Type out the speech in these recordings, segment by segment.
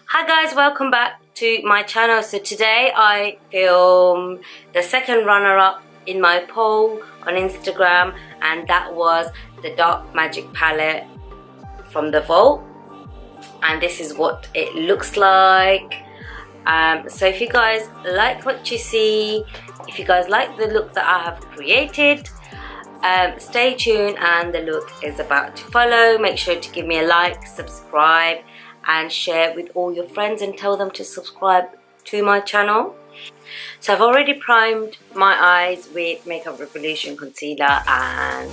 Hi guys, welcome back to my channel. So today I film the second runner-up in my poll on Instagram, and that was the Dark Magic palette from the vault, and this is what it looks like. So if you guys like what you see, if you guys like the look that I have created, stay tuned, and the look is about to follow. Make sure to give me a like, subscribe and share with all your friends, and tell them to subscribe to my channel. So I've already primed my eyes with Makeup Revolution concealer and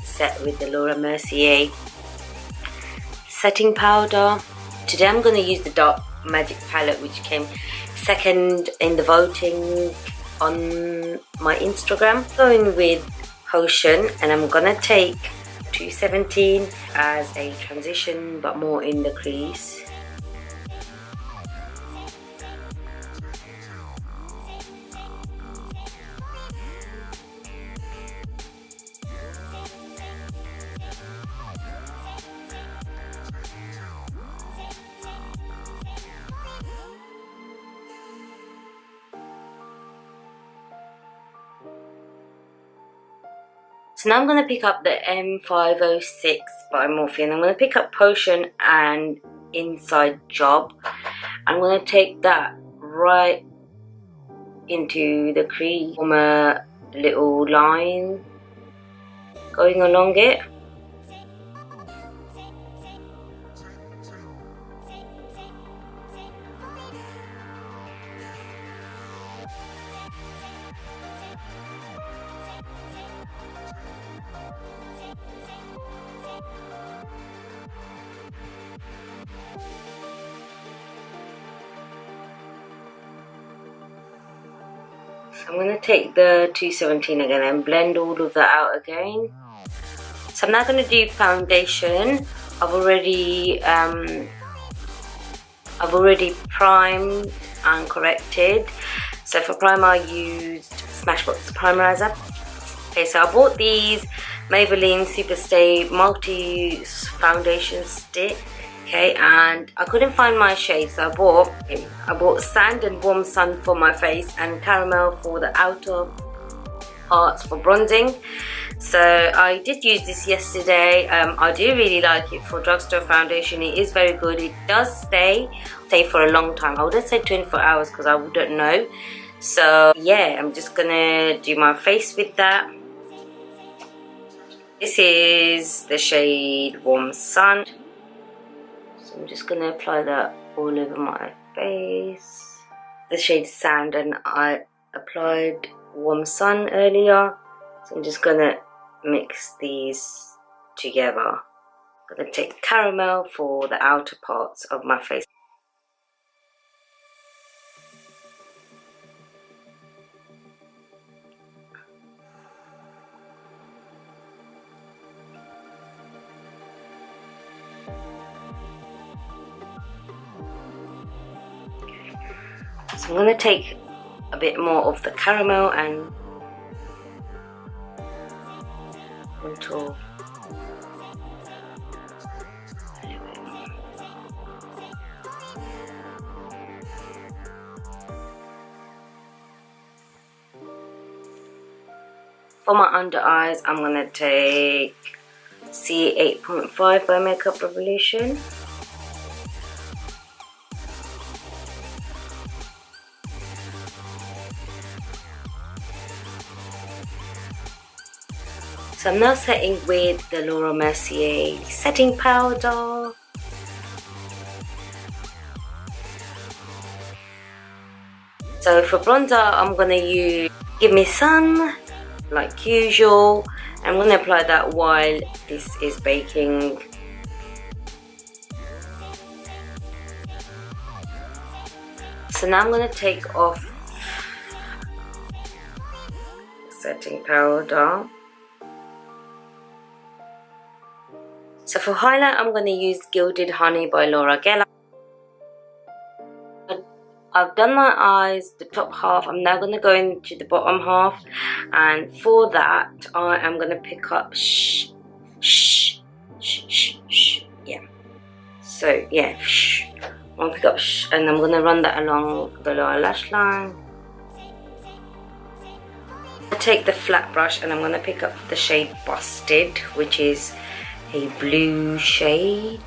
set with the Laura Mercier setting powder. Today I'm going to use the Dark Magic palette, which came second in the voting on my Instagram. Going with Potion, and I'm going to take 217 as a transition, but more in the crease. So now I'm going to pick up the M506 by Morphe, and I'm going to pick up Potion and Inside Job. I'm going to take that right into the crease, form a little line going along it. I'm going to take the 217 again and blend all of that out again. So I'm now going to do foundation. I've already primed and corrected. So for primer I used Smashbox Primerizer. Okay, so I bought these Maybelline Superstay Multi Foundation Stick. Okay, and I couldn't find my shade, so I bought Sand and Warm Sun for my face, and Caramel for the outer parts for bronzing. So I did use this yesterday. I do really like it for drugstore foundation. It is very good. It does stay for a long time. I wouldn't say 24 hours because I wouldn't know. So yeah, I'm just gonna do my face with that. This is the shade Warm Sun. So I'm just going to apply that all over my face. The shade Sand, and I applied Warm Sun earlier. So I'm just going to mix these together. I'm going to take Caramel for the outer parts of my face. So I'm going to take a bit more of the Caramel and contour. For my under eyes, I'm going to take C8.5 by Makeup Revolution. So I'm now setting with the Laura Mercier setting powder. So for bronzer, I'm going to use Give Me Sun, like usual. I'm going to apply that while this is baking. So now I'm going to take off the setting powder. So for highlight, I'm going to use Gilded Honey by Laura Geller. I've done my eyes, the top half. I'm now going to go into the bottom half, and for that I am going to pick up yeah. So yeah, I'll pick up and I'm going to run that along the lower lash line. I take the flat brush and I'm going to pick up the shade Busted, which is a blue shade.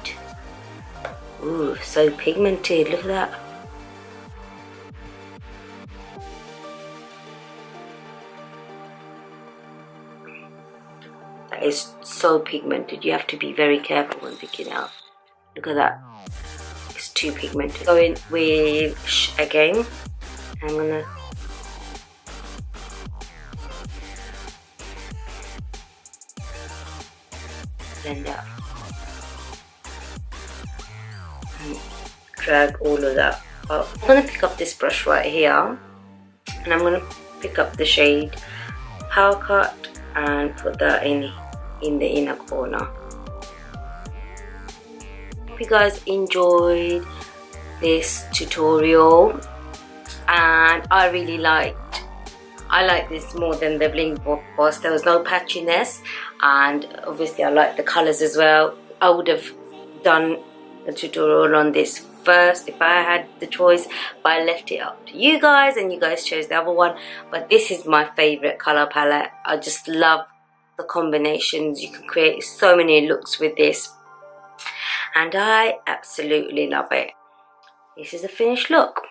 Ooh, so pigmented, look at that. That is so pigmented, you have to be very careful when picking it up. Look at that, it's too pigmented. Going with again, I'm gonna blend that and drag all of that up. I'm gonna pick up this brush right here and I'm gonna pick up the shade Power Cut and put that in the inner corner. Hope you guys enjoyed this tutorial, and I really like this more than the Bling Boss. There was no patchiness, and obviously I like the colors as well. I would have done a tutorial on this first if I had the choice, but I left it up to you guys and you guys chose the other one. But this is my favorite color palette. I just love the combinations. You can create so many looks with this and I absolutely love it. This is a finished look.